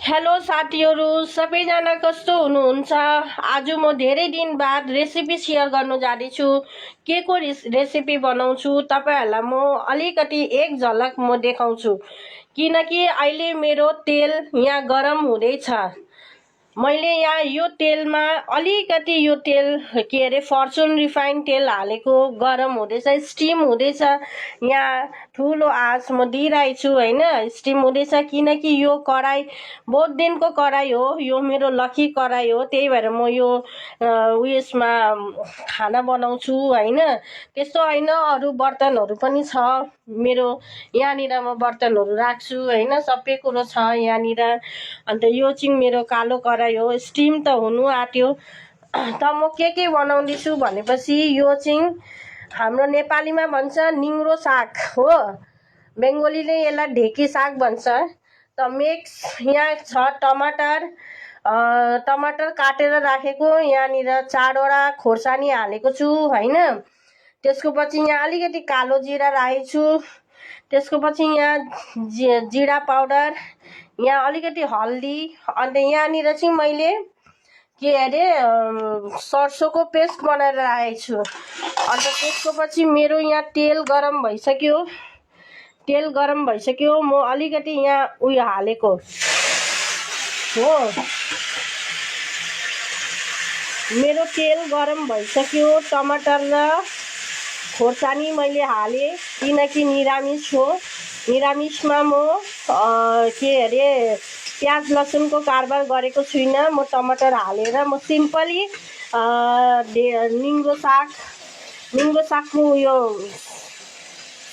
Hello साथीहरू सबैजना कस्तो हुनुहुन्छ। आज म धेरै दिन बाद रेसिपी सेयर गर्न जाँदैछु। के को रेसिपी बनाउँछु तपाईहरुलाई म अलिकति एक झलक म देखाउँछु। किनकि अहिले मेरो तेल यहाँ गरम हुँदैछ। मैले यहाँ यो तेलमा अलिकति यो तेल के अरे फर्चुन रिफाइन तेल हालेको गरम हुँदैछ, स्टिम हुँदैछ। यहाँ ठुलो आँच म दिइरहेको छु हैन, स्टिम हुँदैछ। किनकि यो कराई बहुत दिनको कराई हो, यो मेरो लकी कराई हो। त्यही भएर म यो उयसमा खाना बनाउँछु हैन। त्यस्तो हैन, अरु बर्तनहरु पनि छ मेरो। यहाँनिर म बर्तनहरु राख्छु हैन, सबै कुरो छ यहाँनिर। अन्त यो चाहिँ मेरो कालो कराई हो, स्टिम त हुनु आट्यो। त म के बनाउँदैछु भनेपछि यो चाहिँ हाम्रो नेपालीमा भन्छ निङ्ग्रो साग हो, बेङ्गोलीले यसलाई ढेकी साग भन्छ। त मिक्स यहाँ छ टमाटर, टमाटर काटेर राखेको, यहाँनिर 4 वटा खोर्सानी हालेको छु हैन। त्यसको पछि यहाँ अलिकति कालो जिरा राखेको छु। त्यसको पछि यहाँ जिरा पाउडर, यहाँ अलिकति हल्दी, अन्त यहाँनिर चाहिँ मैले के अरे सरसोको पेस्ट बनाएर राखेको छु। अन्त त्यसको पछि मेरो यहाँ तेल गरम भइसक्यो। तेल गरम भइसक्यो, म अलिकति यहाँ उयो हालेको हो। मेरो तेल गरम भइसक्यो, टमाटर र खोर्सानी मैले हाले किनकि निरामिष हो। निरामिषमा म के अरे प्याज लसुनको कारबार गरेको छुइनँ। म टमाटर हालेर म सिम्पली निङ्ग्रो सागको उयो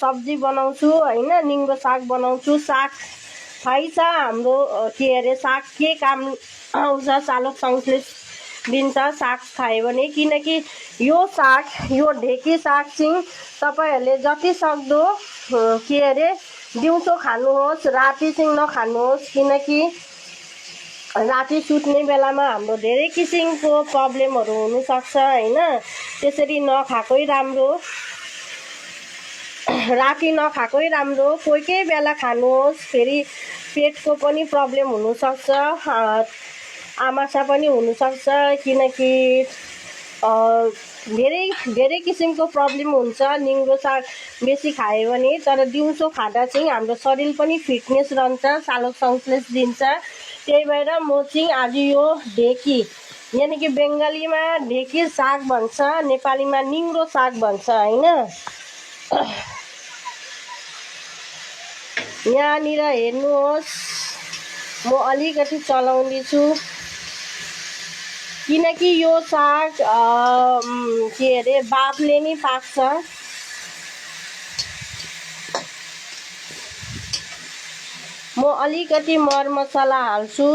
सब्जी बनाउँछु हैन। निङ्ग्रो साग बनाउँछु। साग थाहै छ हाम्रो के अरे साग के काम आउँछ, सालोक संश्लेष दिन्छ साग खायो भने। किनकि यो साग, यो ढेकी साग चाहिँ तपाईहरुले जति सक्दो के अरे दिउँसो खानुहोस्, राति चाहिँ नखानुहोस्। किनकि राति सुत्ने बेलामा हाम्रो धेरै किसिमको प्रब्लमहरु हुन सक्छ हैन। त्यसरी नखाएकै राम्रो, राति नखाएकै राम्रो। कोही बेला खानुहोस्, फेरि पेटको पनि प्रब्लम हुन सक्छ, आमाशा पनि हुन सक्छ। किनकि धेरै किसिमको प्रब्लम हुन्छ निङ्ग्रो साग बेसी खायो भने। तर दिउँसो खाँदा चाहिँ हाम्रो शरीर पनि फिटनेस रहन्छ, सालोक संश्लेष दिन्छ। त्यही भएर म चाहिँ आज यो ढेकी, यानी कि बङ्गालीमा ढेकी साग भन्छ, नेपालीमा निङ्ग्रो साग भन्छ हैन। यहाँनिर हेर्नुहोस्, म अलिकति चलाउँदैछु किनकि यो साग के अरे बाफले नि पाक्छ। म अलिकति मरमसला हाल्छु,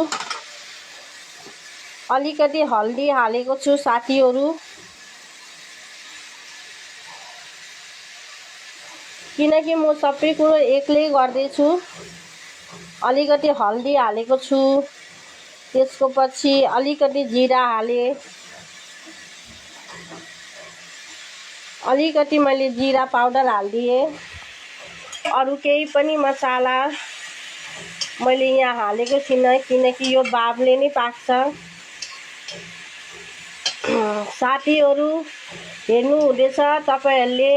अलिकति हल्दी हालेको छु साथीहरु। किनकि म सबै कुरो एक्लै गर्दैछु। अलिकति हल्दी हालेको छु, त्यसको पछि अलिकति जिरा हाले, अलिकति मैले जिरा पाउडर हाल्दिए। अरु केही पनि मसाला मैले यहाँ हालेको छैन किनकि यो बाफले नै पाक्छ। साथीहरु हेर्नु हुँदैछ तपाईहरुले,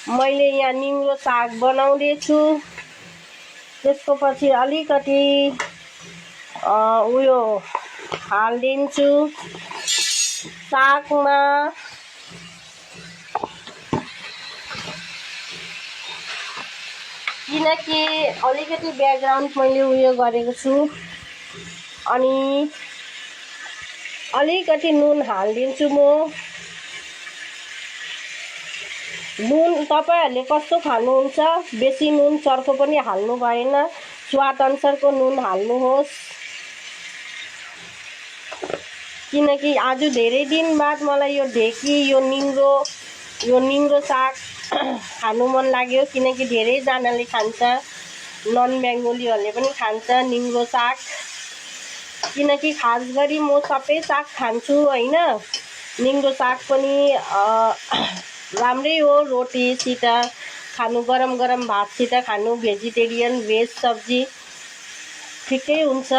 मैले यहाँ निङ्ग्रो साग बनाउँदै छु। त्यसको पछि अलिकति उयो हाल्दिन्छु सागमा। किनकि अलिकति ब्याकग्राउन्ड मैले उयो गरेको छु। अनि अलिकति नुन हाल्दिन्छु म। नुन तपाईहरुले कस्तो खानुहुन्छ, बेसी नुन चर्को पनि हाल्नु भएन, स्वाद अनुसारको नुन हाल्नुहोस्। किनकि आज धेरै दिन बाद मलाई यो ढेकी, यो निङ्ग्रो साग खानु मन लाग्यो। किनकि धेरै जनाले खान्छ, नन बेङ्गोलीहरुले पनि खान्छ निङ्ग्रो साग। किनकि खास गरी म सबै साग खान्छु हैन। निङ्ग्रो साग पनि राम्रै हो, रोटीसित खानु, गरम गरम भातसित खानु, भेजिटेरियन भेज सब्जी। ठिकै हुन्छ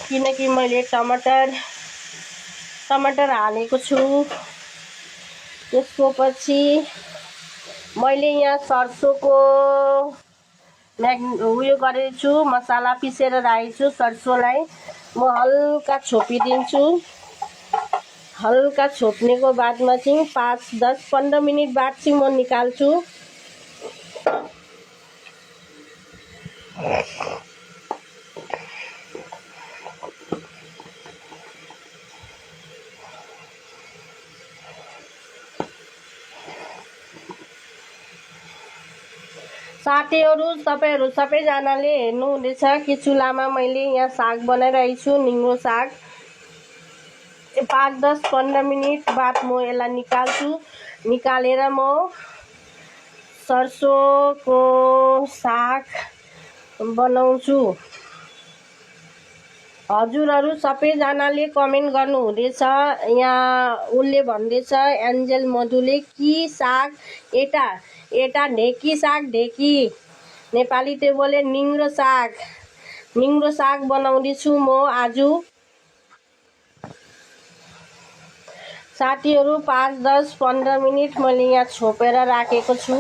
किनकि मैले टमाटर हालेको छु। त्यसको पछि मैले यहाँ सर्सोको उयो गरेको छु, मसाला पिसेर राखेको छु। सर्सोलाई म हल्का छोपिदिन्छु। हल्का छोप्नेको बादमा चाहिँ 5, 10, 15 मिनट बाद चाहिँ म निकाल्छु। साथीहरू तपाईहरु सबैजनाले हेर्नु हुँदैछ कि चुलामा मैले यहाँ साग बनाइरहेको छु, निङ्गो साग। 5, 10, 15 मिनट बाद म यसलाई निकाल्छु। निकालेर म सर्सोको साग बनाउँछु। हजुरहरू सबैजनाले कमेन्ट गर्नु हुँदैछ। यहाँ उसले भन्दैछ एन्जेल मधुले कि साग एटा ढेकी साग, ढेकी नेपाली ते बोले निङ्ग्रो साग बनाउँदैछु म आज। साथीहरू 5, 10, 15 मिनट मैले यहाँ छोपेर राखेको छु।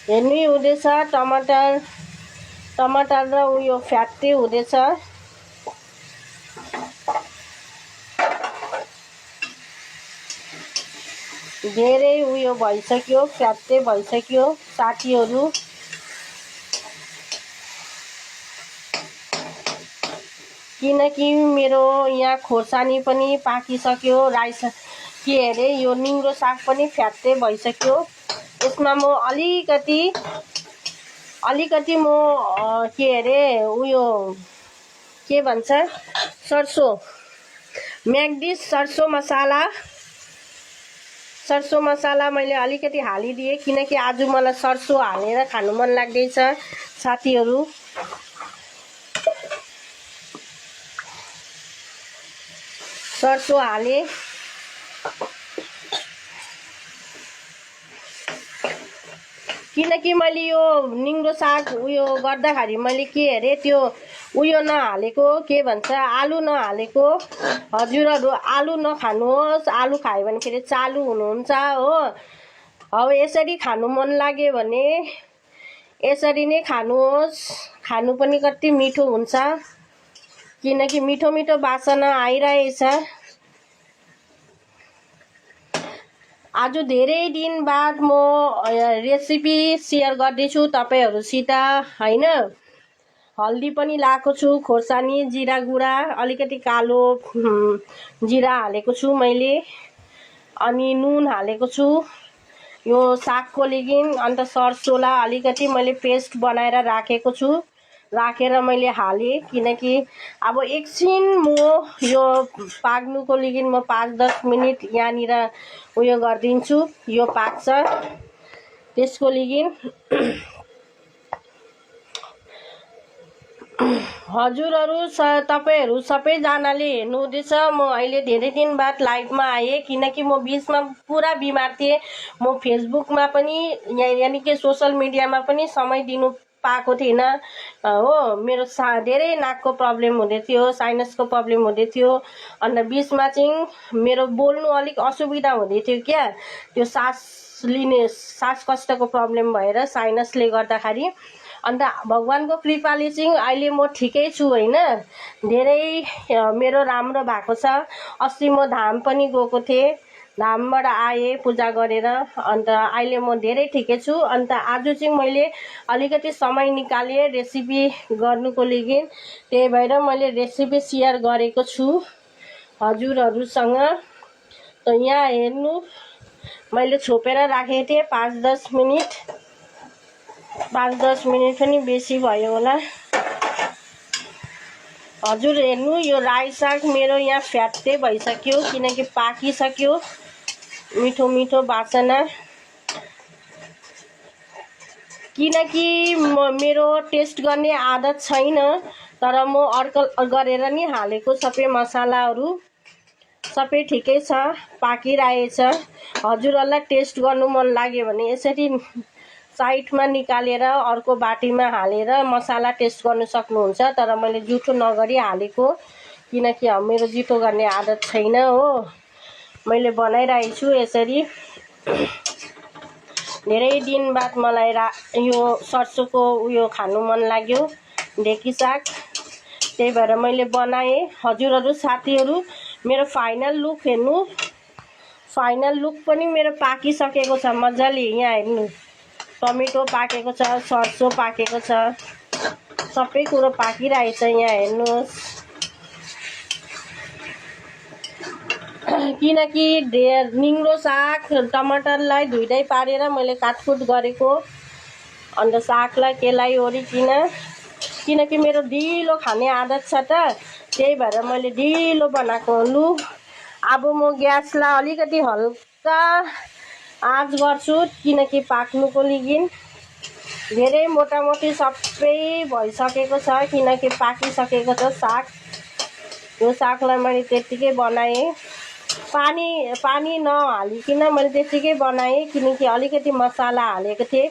हेर्नु हुँदैछ टमाटर र उयो फ्याट्दै हुँदैछ। धेरै उयो भइसक्यो, फ्याट्दै भइसक्यो साथीहरू। किनकि मेरो यहाँ खोर्सानी पनि पाकिसक्यो, राइस के अरे यो निङ्ग्रो साग पनि फ्याट्दै भइसक्यो। यसमा म अलिकति म के अरे उयो के भन्छ सर्सो म्याग्दिस सर्सो मसाला मैले अलिकति हालिदिएँ किनकि आज मलाई सर्सो हालेर खानु मन लाग्दैछ साथीहरू। सर्सो हाले किनकि मैले यो निङ्ग्रो साग उयो गर्दाखेरि मैले के अरे त्यो उयो नहालेको, के भन्छ आलु नहालेको। हजुरहरू आलु नखानुहोस्, आलु खायो भने फेरि चालु हुनुहुन्छ हो। अब यसरी खानु मन लाग्यो भने यसरी नै खानुहोस्। खानु पनि कति मिठो हुन्छ किनकि मिठो मिठो बासना आइरहेछ। आज धेरै दिन बाद म रेसिपी सेयर गर्दैछु तपाईहरुसित हैन। हल्दी पनि लाएको छु, खोर्सानी, जिरा गुडा, अलिकति कालो जिरा हालेको छु मैले, अनि नुन हालेको छु यो सागको लागि। अन्त सर्सोला अलिकति मैले पेस्ट बनाएर राखेको छु, राखेर मैले हालेँ किनकि अब एकछिन म यो पाक्नुको लागि म 5-10 मिनट यहाँनिर उयो गरिदिन्छु, यो पाक्छ त्यसको लागि। हजुरहरू तपाईहरु सबैजनाले हेर्नु हुँदैछ। म अहिले धेरै दिन बाद लाइभमा आएँ किनकि म बीचमा पुरा बिमार थिएँ। म फेसबुकमा पनि यानी कि सोशल मिडियामा पनि समय दिनु पाएको थिएन हो। मेरो धेरै नाकको प्रब्लम हुँदै थियो, साइनसको प्रब्लम हुँदै थियो। अन्त बीचमा चाहिँ मेरो बोल्नु अलिक असुविधा हुँदै थियो क्या, त्यो सास कष्टको प्रब्लम भएर साइनसले गर्दाखेरि। अन्त भगवानको कृपाले चाहिँ अहिले म ठिकै छु हैन। धेरै मेरो राम्रो भएको छ। अस्ति म धाम पनि गएको थिएँ, धामबाट आएँ पूजा गरेर। अन्त अहिले म धेरै ठिकै छु। अन्त आज चाहिँ मैले अलिकति समय निकालेँ रेसिपी गर्नुको लागि, त्यही भएर मैले रेसिपी सेयर गरेको छु हजुरहरूसँग। त यहाँ हेर्नु मैले छोपेर राखेको थिएँ 5-10 मिनट, 5-10 मिनट पनि बेसी भयो होला। हजुर हेर्नु यो राई साग मेरो यहाँ फ्याट्दै भइसक्यो किनकि पाकिसक्यो, मिठो मिठो बासना। किनकि मेरो टेस्ट गर्ने आदत छैन, तर म अर्कल गरेर नि हालेको सबै मसालाहरू सबै ठिकै छ, पाकिरहेछ। हजुरहरूलाई टेस्ट गर्नु मन लाग्यो भने यसरी साइडमा निकालेर अर्को बाटीमा हालेर मसाला टेस्ट गर्नु सक्नुहुन्छ। तर मैले जुठो नगरी हालेको, किनकि मेरो जुठो गर्ने आदत छैन हो। मैले बनाइरहेको छु यसरी। धेरै दिन बाद मलाई यो सर्सोको उयो खानु मन लाग्यो, ढेकी साग, त्यही भएर मैले बनाएँ। हजुरहरू साथीहरू मेरो फाइनल लुक हेर्नु। फाइनल लुक पनि मेरो पाकिसकेको छ मजाले। यहाँ हेर्नु, टमेटो पाकेको छ, सर्सो पाकेको छ, सबै कुरो पाकिरहेछ। यहाँ हेर्नुहोस्, किनकि निङ्ग्रो साग टमाटरलाई धुइदै पारेर मैले काटकुट गरेको, अन्त सागलाई केलाई ओरिकिन, किनकि मेरो ढिलो खाने आदत छ त, त्यही भएर मैले ढिलो बनाएको। लु अब म ग्यासलाई अलिकति हल्का आँच गर्छु, किनकि पाक्नुको लागि। धेरै मोटामोटी सबै भइसकेको छ, किनकि पाकिसकेको छ साग। यो सागलाई मैले त्यत्तिकै बनाएँ, पानी नहालिकन मैले त्यत्तिकै बनाएँ, किनकि अलिकति मसाला हालेको थिएँ।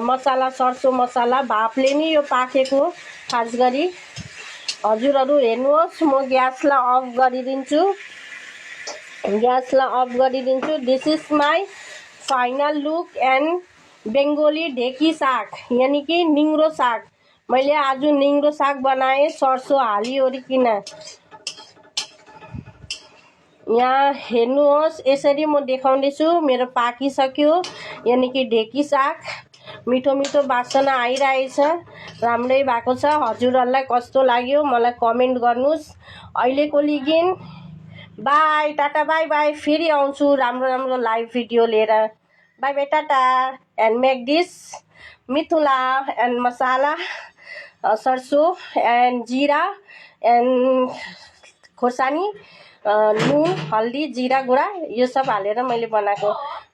मसाला, सर्सो मसाला, भापले नि यो पाकेको। खास गरी हजुरहरू हेर्नुहोस्, म ग्यासलाई अफ गरिदिन्छु। This is my final look and Bengali ढेकी साग, यानि कि निङ्ग्रो साग। मैले आज निङ्ग्रो साग बनाएँ सर्सो हालिओरिकन। यहाँ हेर्नुहोस्, यसरी म देखाउँदैछु। मेरो पाकिसक्यो, यानि कि ढेकी साग। मिठो मिठो बासना आइरहेछ, राम्रै भएको छ। हजुरहरूलाई कस्तो लाग्यो मलाई कमेन्ट गर्नुहोस्। अहिलेको लागि बाई, टाटा, बाई बाई। फेरि आउँछु राम्रो राम्रो लाइभ भिडियो लिएर। Bye bye, tata. And make this Mithula and masala, sarso and jira and khorsani, nun, हल्दी, जिरा गुडा, यो सब हालेर मैले बनाएको।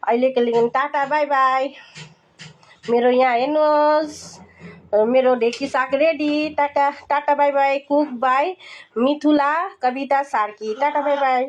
अहिलेको लागि टाटा, बाई बाई। मेरो यहाँ हेर्नुहोस्, मेरो ढेकी साग ready. Tata, tata, bye bye. Cook by Mithula Kavita Sarki. Tata, bye by.